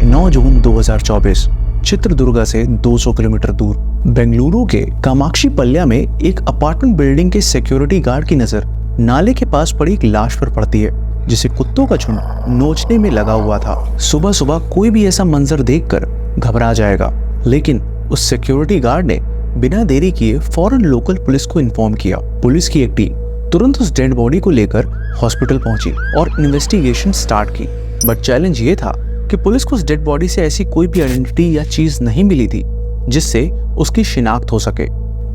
9 जून 2024 चित्रदुर्गा से 200 किलोमीटर दूर बेंगलुरु के कामाक्षी पल्ल्या में एक अपार्टमेंट बिल्डिंग के सिक्योरिटी गार्ड की नजर नाले के पास पड़ी एक लाश पर पड़ती है, जिसे कुत्तों का झुंड नोचने में लगा हुआ था। सुबह सुबह कोई भी ऐसा मंजर देखकर घबरा जाएगा, लेकिन उस सिक्योरिटी गार्ड ने बिना देरी किए फौरन लोकल पुलिस को इन्फॉर्म किया। पुलिस की एक टीम तुरंत उस डेड बॉडी को लेकर हॉस्पिटल पहुंची और इन्वेस्टिगेशन स्टार्ट की। बट चैलेंज ये था कि पुलिस को उस डेड बॉडी से ऐसी कोई भी आइडेंटिटी या चीज नहीं मिली थी जिससे उसकी शिनाख्त हो सके।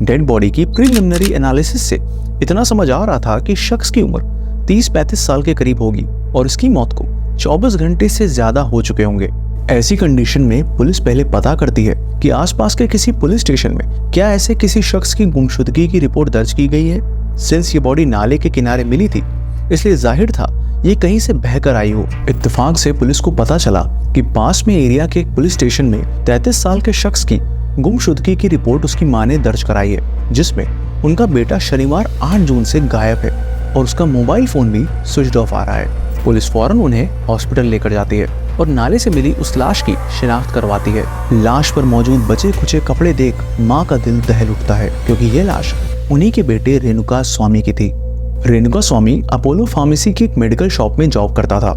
डेड बॉडी की प्रीलिमिनरी एनालिसिस से इतना समझ आ रहा था कि शख्स की उम्र 30-35 साल के करीब होगी और इसकी मौत को 24 घंटे से ज्यादा हो चुके होंगे। ऐसी कंडीशन में पुलिस पहले पता करती है कि आसपास के किसी पुलिस स्टेशन में क्या ऐसे किसी शख्स की गुमशुदगी की रिपोर्ट दर्ज की गई है। सिंस ये बॉडी नाले के किनारे मिली थी, इसलिए जाहिर था ये कहीं से बहकर आई हो। इत्तेफाक से पुलिस को पता चला कि पास में एरिया के एक पुलिस स्टेशन में 33 साल के शख्स की गुमशुदगी की रिपोर्ट उसकी मां ने दर्ज कराई है, जिसमें उनका बेटा शनिवार 8 जून से गायब है और उसका मोबाइल फोन भी स्विच ऑफ आ रहा है। पुलिस फौरन उन्हें हॉस्पिटल लेकर जाती है और नाले से मिली उस लाश की शिनाख्त करवाती है। लाश पर मौजूद बचे खुचे कपड़े देख माँ का दिल दहल उठता है, क्योंकि ये लाश उन्हीं के बेटे रेणुका स्वामी की थी। रेणुका स्वामी अपोलो फार्मेसी की एक मेडिकल शॉप में जॉब करता था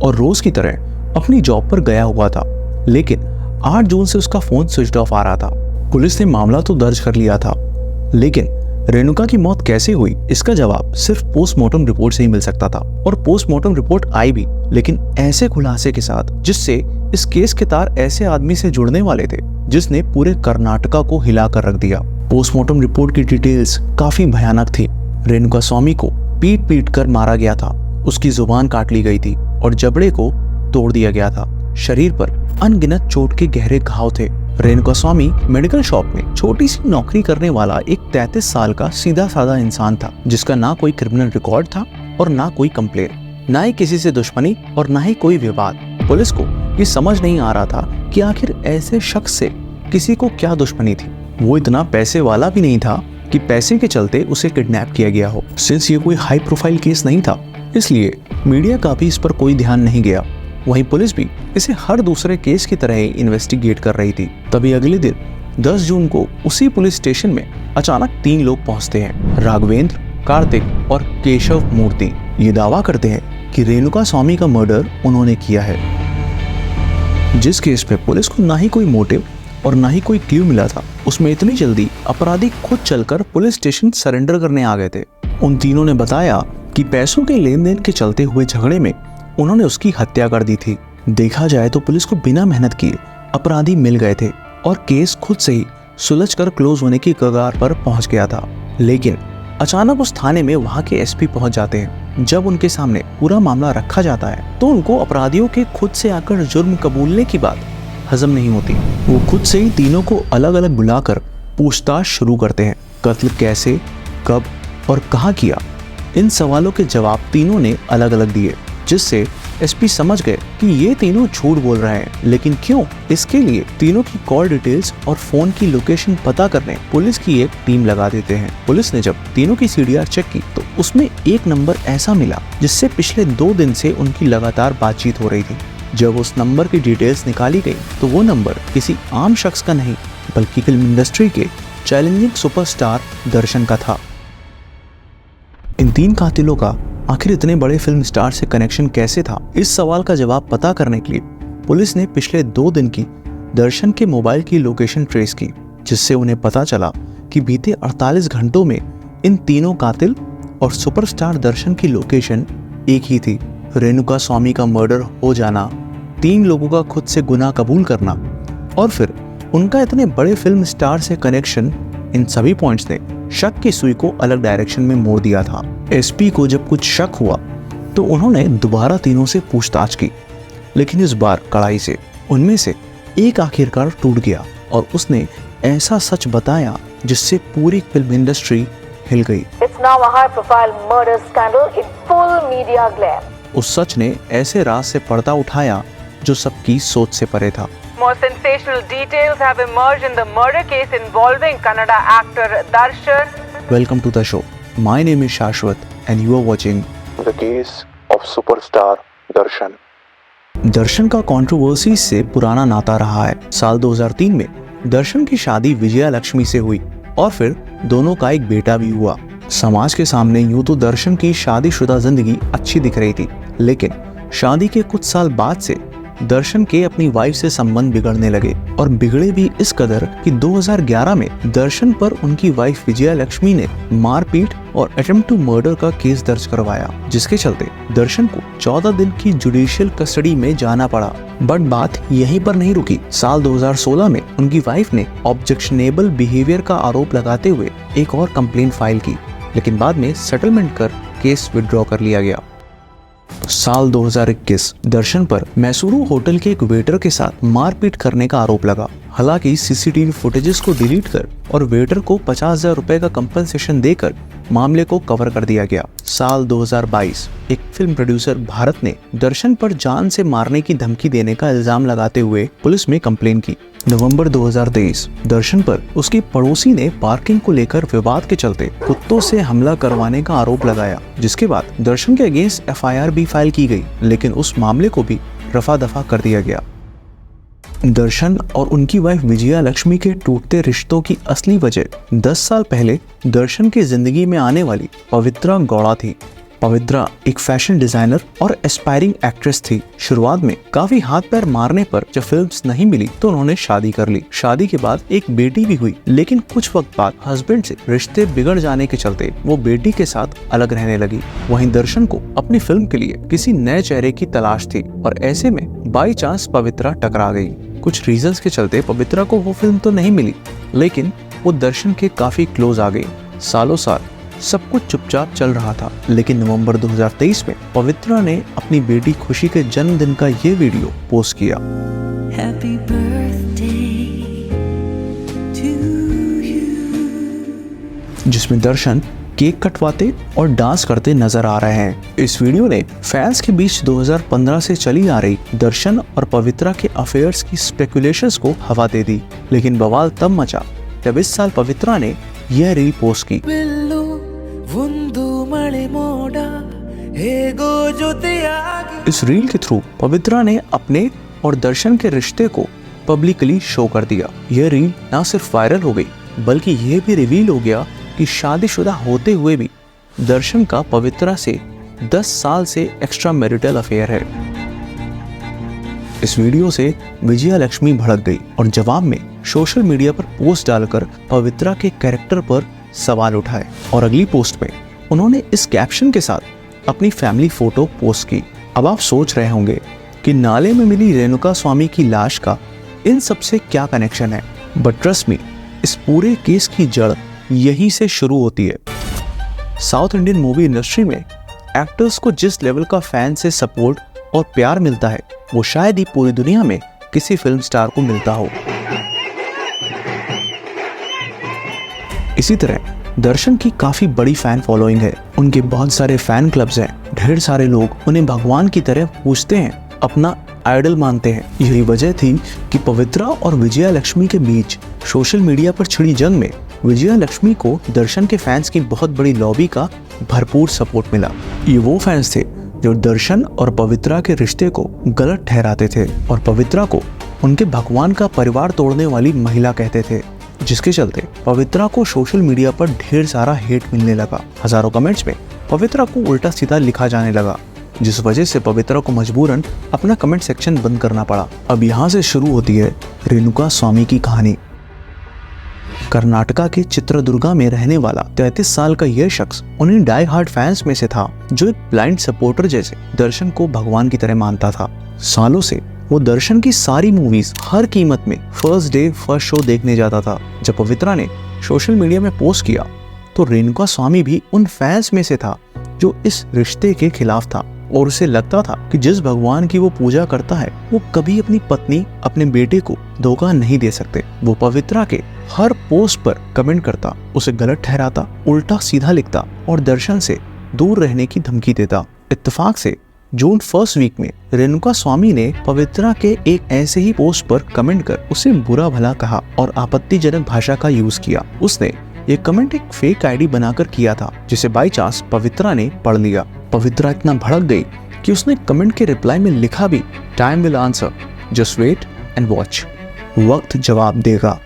और रोज की तरह अपनी जॉब पर गया हुआ था, लेकिन 8 जून से उसका फोन स्विच ऑफ आ रहा था। पुलिस ने मामला तो दर्ज कर लिया था, लेकिन रेणुका की मौत कैसे हुई इसका जवाब सिर्फ पोस्टमार्टम रिपोर्ट से ही मिल सकता था। और पोस्टमार्टम रिपोर्ट आई भी, लेकिन ऐसे खुलासे के साथ जिससे इस केस के तार ऐसे आदमी से जुड़ने वाले थे जिसने पूरे कर्नाटका को हिलाकर रख दिया। पोस्टमार्टम रिपोर्ट की डिटेल्स काफी भयानक थी। रेणुका स्वामी को पीट पीट कर मारा गया था, उसकी जुबान काट ली गई थी और जबड़े को तोड़ दिया गया था। शरीर पर अनगिनत चोट के गहरे घाव थे। रेणुका स्वामी मेडिकल शॉप में छोटी सी नौकरी करने वाला एक 33 साल का सीधा साधा इंसान था, जिसका ना कोई क्रिमिनल रिकॉर्ड था और ना कोई कंप्लेंट, ना ही किसी से दुश्मनी और ना ही कोई विवाद। पुलिस को ये समझ नहीं आ रहा था कि आखिर ऐसे शख्स से किसी को क्या दुश्मनी थी। वो इतना पैसे वाला भी नहीं था कि पैसे के चलते उसे किडनैप किया गया हो। सिंस ये कोई हाई प्रोफाइल केस नहीं था, इसलिए मीडिया का भी इस पर कोई ध्यान नहीं गया। वहीं पुलिस भी इसे हर दूसरे केस की तरह ही इन्वेस्टिगेट कर रही थी। तभी अगले दिन 10 जून को उसी पुलिस स्टेशन में अचानक 3 लोग पहुंचते हैं। राघवेंद्र, कार्तिक और केशव मूर्ति ये दावा करते हैं कि रेणुका स्वामी का मर्डर उन्होंने किया है। जिस केस पे पुलिस को ना ही कोई मोटिव और ना ही कोई क्लू मिला था, उसमें इतनी जल्दी अपराधी खुद चलकर पुलिस स्टेशन सरेंडर करने आ गए थे। उन तीनों ने बताया कि पैसों के लेन देन के चलते हुए झगड़े में उन्होंने उसकी हत्या कर दी थी। देखा जाए तो पुलिस को बिना मेहनत किए अपराधी मिल गए थे और केस खुद से ही सुलझकर क्लोज होने की कगार पर पहुंच गया था। लेकिन अचानक उस थाने में वहां के एसपी पहुंच जाते हैं। जब उनके सामने पूरा मामला रखा जाता है तो उनको अपराधियों के खुद से आकर जुर्म कबूलने की बात हजम नहीं होती। वो खुद से ही तीनों को अलग अलग बुलाकर पूछताछ शुरू करते हैं। कत्ल कैसे, कब और कहाँ किया, इन सवालों के जवाब तीनों ने अलग अलग दिए, जिससे एसपी समझ गए कि ये तीनों झूठ बोल रहे हैं। लेकिन क्यों? इसके लिए तीनों की कॉल डिटेल्स और फोन की लोकेशन पता करने पुलिस की एक टीम लगा देते हैं। पुलिस ने जब तीनों की सीडीआर चेक की तो उसमें एक नंबर ऐसा मिला जिससे पिछले 2 दिन से उनकी लगातार बातचीत हो रही थी। जब उस नंबर की डिटेल्स निकाली गई तो वो नंबर किसी आम शख्स का नहीं, बल्कि फिल्म इंडस्ट्री के चैलेंजिंग सुपरस्टार दर्शन का था। इन 3 कातिलों का आखिर इतने बड़े फिल्म स्टार से कनेक्शन कैसे था? इस सवाल का जवाब पता करने के लिए पुलिस ने पिछले 2 दिन की दर्शन के मोबाइल की लोकेशन ट्रेस की, जिससे उन्हें पता चला कि बीते 48 घंटों में इन तीनों कातिल और सुपरस्टार दर्शन की लोकेशन एक ही थी। रेणुका स्वामी का मर्डर हो जाना, 3 लोगों का खुद से गुनाह कबूल करना और फिर उनका इतने बड़े फिल्म स्टार से कनेक्शन, इन सभी पॉइंट्स ने शक की सुई को अलग डायरेक्शन में मोड़ दिया था। एसपी को जब कुछ शक हुआ तो उन्होंने दोबारा तीनों से पूछताछ की, लेकिन इस बार कड़ाई से। उनमें से एक आखिरकार टूट गया और उसने ऐसा सच बताया जिससे पूरी फिल्म इंडस्ट्री हिल गई। It's now a high-profile murder scandal in full media glare. उस सच ने ऐसे राज से पर्दा उठाया जो सबकी सोच से परे था। More sensational details have emerged in the murder case involving Kannada actor Darshan. Welcome to the show. My name is Shashwat and you are watching The Case of Superstar Darshan. दर्शन का कंट्रोवर्सी से पुराना नाता रहा है। साल 2003 में दर्शन की शादी विजया लक्ष्मी से हुई और फिर दोनों का एक बेटा भी हुआ। समाज के सामने यूं तो दर्शन की शादीशुदा जिंदगी अच्छी दिख रही थी, लेकिन शादी के कुछ साल बाद से दर्शन के अपनी वाइफ से संबंध बिगड़ने लगे और बिगड़े भी इस कदर कि 2011 में दर्शन पर उनकी वाइफ विजया लक्ष्मी ने मारपीट और अटेम्प्ट टू मर्डर का केस दर्ज करवाया, जिसके चलते दर्शन को 14 दिन की जुडिशियल कस्टडी में जाना पड़ा। बट बात यहीं पर नहीं रुकी। साल 2016 में उनकी वाइफ ने ऑब्जेक्शनेबल बिहेवियर का आरोप लगाते हुए एक और कंप्लेंट फाइल की, लेकिन बाद में सेटलमेंट कर केस विड्रॉ कर लिया गया। साल 2021 दर्शन पर मैसूरू होटल के एक वेटर के साथ मारपीट करने का आरोप लगा। हालांकि सीसीटीवी फुटेजेस को डिलीट कर और वेटर को 50,000 रुपए का कंपनसेशन देकर मामले को कवर कर दिया गया। साल 2022 एक फिल्म प्रोड्यूसर भारत ने दर्शन पर जान से मारने की धमकी देने का इल्जाम लगाते हुए पुलिस में कंप्लेन की। नवंबर 2023 दर्शन पर उसकी पड़ोसी ने पार्किंग को लेकर विवाद के चलते कुत्तों से हमला करवाने का आरोप लगाया, जिसके बाद दर्शन के अगेंस्ट एफआईआर भी फाइल की गई, लेकिन उस मामले को भी रफा दफा कर दिया गया। दर्शन और उनकी वाइफ विजया लक्ष्मी के टूटते रिश्तों की असली वजह 10 साल पहले दर्शन की जिंदगी में आने वाली पवित्रा गौड़ा थी। पवित्रा एक फैशन डिजाइनर और एस्पायरिंग एक्ट्रेस थी। शुरुआत में काफी हाथ पैर मारने पर जब फिल्म्स नहीं मिली तो उन्होंने शादी कर ली। शादी के बाद एक बेटी भी हुई, लेकिन कुछ वक्त बाद हस्बैंड से रिश्ते बिगड़ जाने के चलते वो बेटी के साथ अलग रहने लगी। वहीं दर्शन को अपनी फिल्म के लिए किसी नए चेहरे की तलाश थी और ऐसे में बाई चांस पवित्रा टकरा गई। कुछ रीजंस के चलते पवित्रा को वो फिल्म तो नहीं मिली, लेकिन वो दर्शन के काफी क्लोज आ गई। सालों साल सब कुछ चुपचाप चल रहा था, लेकिन नवंबर 2023 में पवित्रा ने अपनी बेटी खुशी के जन्मदिन का ये वीडियो पोस्ट किया। Happy birthday to you। जिसमें दर्शन केक कटवाते और डांस करते नजर आ रहे हैं। इस वीडियो ने फैंस के बीच 2015 से चली आ रही दर्शन और पवित्रा के अफेयर्स की स्पेकुलेशंस को हवा दे दी, लेकिन बवाल तब मचा जब इस साल पवित्रा ने यह रील पोस्ट की। इस रील के थ्रू पवित्रा ने अपने और दर्शन के रिश्ते को पब्लिकली शो कर दिया। यह रील ना सिर्फ वायरल हो गई, बल्कि यह भी रिवील हो गया कि शादीशुदा होते हुए भी दर्शन का पवित्रा से 10 साल से एक्स्ट्रा मैरिटल अफेयर है। इस वीडियो से विजया लक्ष्मी भड़क गई और जवाब में सोशल मीडिया पर पोस्ट डालकर पवित्रा के कैरेक्टर पर सवाल उठाए और अगली पोस्ट में उन्होंने इस कैप्शन के साथ अपनी फैमिली फोटो पोस्ट की। अब आप सोच रहे होंगे कि नाले में मिली रेणुका स्वामी की लाश का इन सब से क्या कनेक्शन है, बट ट्रस्ट मी, इस पूरे केस की जड़ यहीं से शुरू होती है। साउथ इंडियन मूवी इंडस्ट्री में एक्टर्स को जिस लेवल का फैन से सपोर्ट और प्यार मिलता है, वो शायद ही पूरी दुनिया में किसी फिल्म स्टार को मिलता हो। इसी तरह दर्शन की काफी बड़ी फैन फॉलोइंग है। उनके बहुत सारे फैन क्लब्स हैं। ढेर सारे लोग उन्हें भगवान की तरह पूजते हैं, अपना आइडल मानते हैं। यही वजह थी कि पवित्रा और विजया लक्ष्मी के बीच सोशल मीडिया पर छिड़ी जंग में विजया लक्ष्मी को दर्शन के फैंस की बहुत बड़ी लॉबी का भरपूर सपोर्ट मिला। ये वो फैंस थे जो दर्शन और पवित्रा के रिश्ते को गलत ठहराते थे और पवित्रा को उनके भगवान का परिवार तोड़ने वाली महिला कहते थे, जिसके चलते पवित्रा को सोशल मीडिया पर ढेर सारा हेट मिलने लगा। हजारों कमेंट्स में पवित्रा को उल्टा सीधा लिखा जाने लगा, जिस वजह से पवित्रा को मजबूरन अपना कमेंट सेक्शन बंद करना पड़ा। अब यहाँ से शुरू होती है रेणुका स्वामी की कहानी। कर्नाटका के चित्रदुर्गा में रहने वाला 33 साल का यह शख्स उन्हीं डाई हार्ड फैंस में से था जो एक ब्लाइंड सपोर्टर जैसे दर्शन को भगवान की तरह मानता था। सालों से वो दर्शन की सारी मूवीज हर कीमत में फर्स्ट डे फर्स्ट शो देखने जाता था। जब पवित्रा ने सोशल मीडिया में पोस्ट किया तो रेणुका स्वामी भी उन फैंस में से था जो इस रिश्ते के खिलाफ था और उसे लगता था कि जिस भगवान की वो पूजा करता है वो कभी अपनी पत्नी, अपने बेटे को धोखा नहीं दे सकते। वो पवित्रा के हर पोस्ट पर कमेंट करता, उसे गलत ठहराता, उल्टा सीधा लिखता और दर्शन से दूर रहने की धमकी देता। इत्तेफाक से जून फर्स्ट वीक में रेणुका स्वामी ने पवित्रा के एक ऐसे ही पोस्ट पर कमेंट कर उसे बुरा भला कहा और आपत्तिजनक भाषा का यूज किया। उसने ये कमेंट एक फेक आईडी बनाकर किया था, जिसे बाई चांस पवित्रा ने पढ़ लिया। पवित्रा इतना भड़क गई कि उसने कमेंट के रिप्लाई में लिखा भी, time will answer, just wait and watch. वक्त जवाब देगा,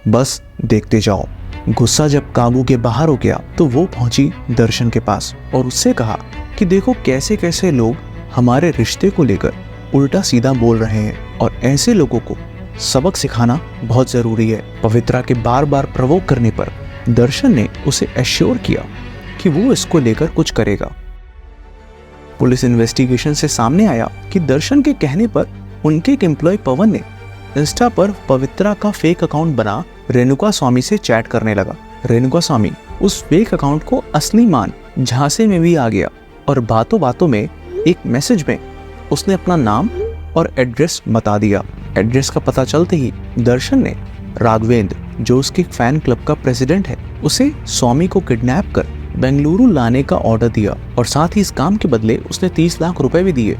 बस देखते जाओ। गुस्सा जब काबू के बाहर हो गया तो वो पहुंची दर्शन के पास और उससे कहा कि देखो कैसे कैसे लोग हमारे रिश्ते को लेकर उल्टा सीधा बोल रहे हैं और ऐसे लोगों को सबक सिखाना बहुत जरूरी है। पवित्रा के बार बार प्रवोक करने पर दर्शन ने उसे एश्योर किया कि वो इसको लेकर कुछ करेगा। पुलिस इन्वेस्टिगेशन से सामने आया कि दर्शन के कहने पर उनके एक एम्प्लॉय पवन ने इंस्टा पर पवित्रा का फेक अकाउंट बना रेणुका स्वामी से चैट करने लगा। रेणुका स्वामी उस फेक अकाउंट को असली मान झांसे में भी आ गया और बातों बातों में एक मैसेज में उसने अपना नाम और एड्रेस बता दिया। एड्रेस का पता चलते ही दर्शन ने राघवेंद्र, जो उसके फैन क्लब का प्रेसिडेंट है, उसे स्वामी को किडनैप कर बेंगलुरु लाने का ऑर्डर दिया और साथ ही इस काम के बदले उसने 30 लाख रुपए भी दिए।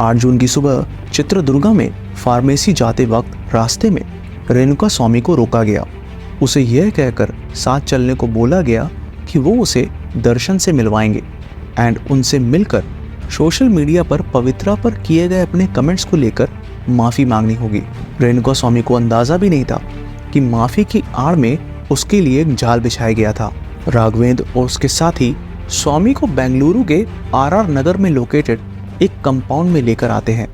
8 जून की सुबह चित्रदुर्गा में फार्मेसी जाते वक्त रास्ते में रेणुका स्वामी को रोका गया। उसे यह कहकर साथ चलने को बोला गया कि वो उसे दर्शन से मिलवाएंगे एंड उनसे मिलकर सोशल मीडिया पर पवित्रा पर किए गए अपने कमेंट्स को लेकर माफ़ी मांगनी होगी। रेणुका स्वामी को अंदाज़ा भी नहीं था कि माफ़ी की आड़ में उसके लिए एक जाल बिछाया गया था। राघवेंद्र और उसके साथी स्वामी को बेंगलुरु के आरआर नगर में लोकेटेड एक कंपाउंड में लेकर आते हैं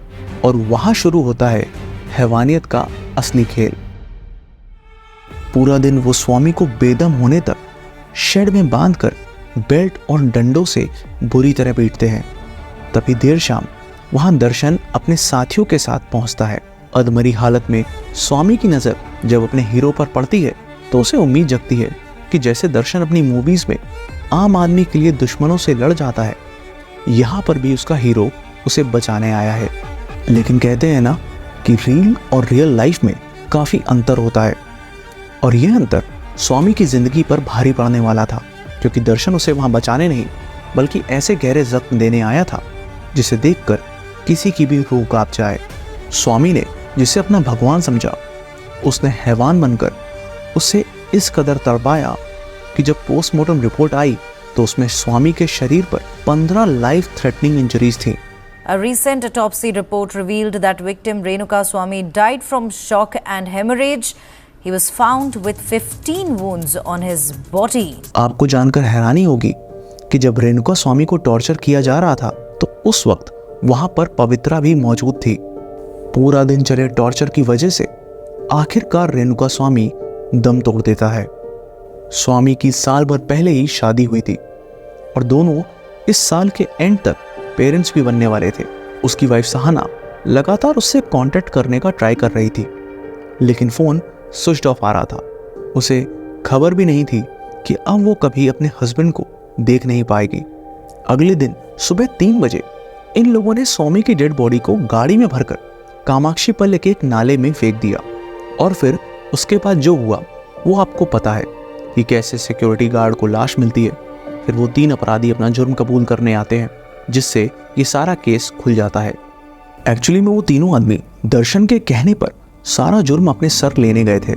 और वहां शुरू होता है हैवानियत का असली खेल। पूरा दिन वो स्वामी को बेदम होने तक शेड में बांधकर बेल्ट और डंडों से बुरी तरह पीटते हैं। तभी देर शाम वहां दर्शन अपने साथियों के साथ पहुंचता है। अधमरी हालत में स्वामी की नज़र जब अपने हीरो पर पड़ती है तो उसे उम्मीद जगती है कि जैसे दर्शन अपनी मूवीज में आम आदमी के लिए दुश्मनों से लड़ जाता है, यहाँ पर भी उसका हीरो उसे बचाने आया है। लेकिन कहते हैं ना कि रील और रियल लाइफ में काफ़ी अंतर होता है और यह अंतर स्वामी की ज़िंदगी पर भारी पड़ने वाला था, क्योंकि दर्शन उसे वहाँ बचाने नहीं बल्कि ऐसे गहरे जख्म देने आया था जिसे देखकर किसी की भी रूह कांप जाए। स्वामी ने जिसे अपना भगवान समझा, उसने हैवान बनकर उसे इस कदर तड़पाया कि जब पोस्टमार्टम रिपोर्ट आई तो उसमें स्वामी के शरीर पर 15 लाइफ थ्रेटनिंग इंजरीज थी। A recent autopsy report revealed that victim Renuka Swamy died from shock and hemorrhage. He was found with 15 wounds on his body. आपको जानकर हैरानी होगी कि जब रेणुका स्वामी को टॉर्चर किया जा रहा था तो उस वक्त वहां पर पवित्रा भी मौजूद थी। पूरा दिन चले टॉर्चर की वजह से आखिरकार रेणुका स्वामी दम तोड़ देता है। स्वामी की साल भर पहले ही शादी हुई थी और दोनों इस साल के एंड तक पेरेंट्स भी बनने वाले थे। उसकी वाइफ सहाना लगातार उससे कांटेक्ट करने का ट्राई कर रही थी, लेकिन फ़ोन स्विच ऑफ आ रहा था। उसे खबर भी नहीं थी कि अब वो कभी अपने हस्बैंड को देख नहीं पाएगी। अगले दिन सुबह 3 बजे इन लोगों ने स्वामी की डेड बॉडी को गाड़ी में भरकर कामाक्षी पल्ले के एक नाले में फेंक दिया और फिर उसके बाद जो हुआ वो आपको पता है कि कैसे सिक्योरिटी गार्ड को लाश मिलती है। फिर वो 3 अपराधी अपना जुर्म कबूल करने आते हैं, जिससे ये सारा केस खुल जाता है। एक्चुअली में वो तीनों आदमी दर्शन के कहने पर सारा जुर्म अपने सर लेने गए थे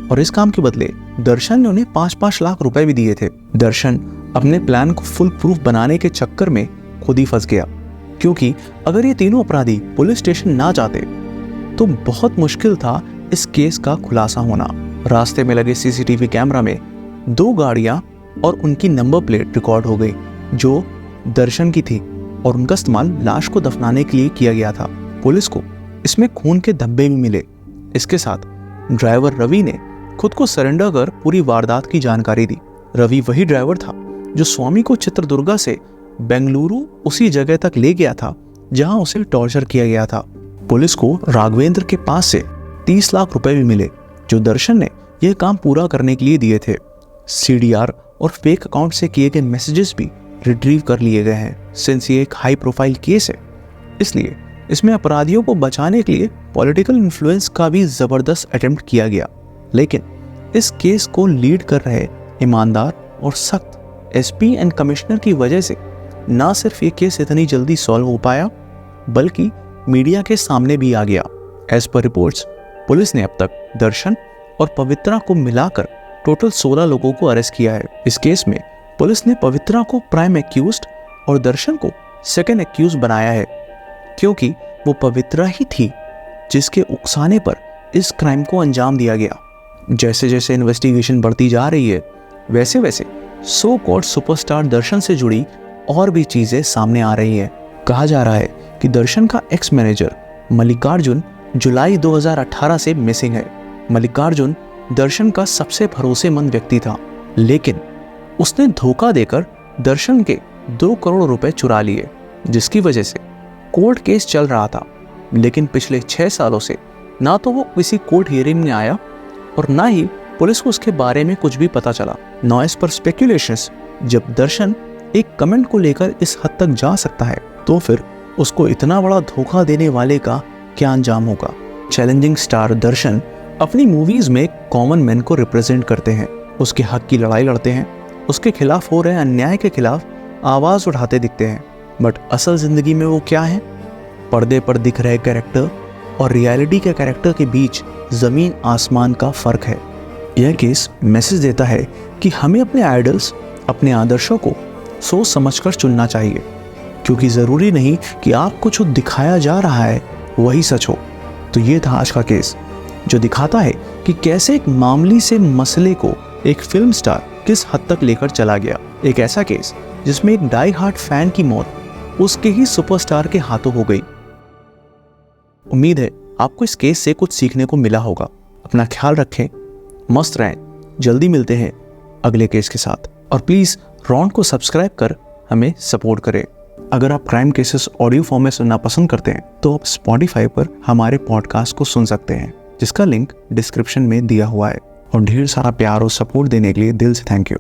और इस काम के बदले दर्शन ने उन्हें 5-5 लाख रुपए भी दिए थे। दर्शन अपने प्लान को फुल प्रूफ बनाने के चक्कर में खुद ही फंस गया, क्योंकि अगर ये तीनों अपराधी पुलिस स्टेशन ना जाते तो बहुत मुश्किल था इस केस का खुलासा होना। रास्ते में लगे सीसीटीवी कैमरा में 2 गाड़ियां और उनकी नंबर प्लेट रिकॉर्ड हो गई जो दर्शन की थी और उनका इस्तेमाल लाश को दफनाने के लिए किया गया था। पुलिस को इसमें खून के धब्बे भी मिले। इसके साथ ड्राइवर रवि ने खुद को सरेंडर कर पूरी वारदात की जानकारी दी। रवि वही ड्राइवर था जो स्वामी को चित्रदुर्गा से बेंगलुरु उसी जगह तक ले गया था जहां उसे टॉर्चर किया गया था। पुलिस को राघवेंद्र के पास से 30 लाख रुपए भी मिले जो दर्शन ने यह काम पूरा करने के लिए दिए थे। CDR और फेक अकाउंट से किए गए मैसेजेस भी रिट्रीव कर लिए गए हैं। सिंस ये एक हाई प्रोफाइल केस है, इसलिए इसमें अपराधियों को बचाने के लिए पॉलिटिकल इन्फ्लुएंस का भी जबरदस्त अटेम्प्ट किया गया। लेकिन इस केस को लीड कर रहे ईमानदार और सख्त SP एंड कमिश्नर की वजह से ना सिर्फ ये केस इतनी जल्दी सॉल्व हो पाया बल्कि मीडिया के सामने भी आ गया। एज पर रिपोर्ट्स पुलिस ने अब तक दर्शन और पवित्रा को मिलाकर टोटल 16 लोगों को अरेस्ट किया है। इस केस में पुलिस ने पवित्रा को प्राइम एक्यूज्ड और दर्शन को सेकंड एक्यूज बनाया है, क्योंकि वो पवित्रा ही थी जिसके उकसाने पर इस क्राइम को अंजाम दिया गया। जैसे जैसे इन्वेस्टिगेशन बढ़ती जा रही है, वैसे वैसे सो कॉल्ड सुपरस्टार दर्शन से जुड़ी और भी चीजें सामने आ रही हैं। कहा जा रहा है कि दर्शन का एक्स मैनेजर मल्लिकार्जुन जुलाई 2018 से मिसिंग है। मल्लिकार्जुन दर्शन का सबसे भरोसेमंद व्यक्ति था, लेकिन उसने धोखा देकर दर्शन के 2 करोड़ रुपए चुरा लिए, जिसकी वजह से कोर्ट केस चल रहा था। लेकिन पिछले 6 सालों से ना तो वो किसी कोर्ट हियरिंग में आया और ना ही पुलिस को उसके बारे में कुछ भी पता चला। नॉइस पर स्पेक्यूलेशंस, जब दर्शन एक कमेंट को लेकर इस हद तक जा सकता है, तो फिर उसको इतना बड़ा धोखा देने वाले का क्या अंजाम होगा। चैलेंजिंग स्टार दर्शन अपनी मूवीज में कॉमन मैन को रिप्रेजेंट करते हैं, उसके हक की लड़ाई लड़ते हैं, उसके खिलाफ हो रहे अन्याय के खिलाफ आवाज उठाते दिखते हैं। बट असल जिंदगी में वो क्या है? पर्दे पर दिख रहे कैरेक्टर और रियलिटी के कैरेक्टर के बीच जमीन आसमान का फर्क है। यह केस मैसेज देता है कि हमें अपने आइडल्स, अपने आदर्शों को सोच समझकर चुनना चाहिए, क्योंकि जरूरी नहीं कि आपको जो दिखाया जा रहा है वही सच हो। तो ये था आज का केस, जो दिखाता है कि कैसे एक मामूली से मसले को एक फिल्म स्टार किस हद तक लेकर चला गया। एक ऐसा केस जिसमें एक डाई हार्ट फैन की मौत उसके ही सुपरस्टार के हाथों हो गई। उम्मीद है आपको इस केस से कुछ सीखने को मिला होगा। अपना ख्याल रखें, मस्त रहें। जल्दी मिलते हैं अगले केस के साथ, और प्लीज रॉन्ड को सब्सक्राइब कर हमें सपोर्ट करें। अगर आप क्राइम केसेस ऑडियो फॉर्म में सुनना पसंद करते हैं तो आप स्पॉटिफाई पर हमारे पॉडकास्ट को सुन सकते हैं, जिसका लिंक डिस्क्रिप्शन में दिया हुआ है। और ढेर सारा प्यार और सपोर्ट देने के लिए दिल से थैंक यू।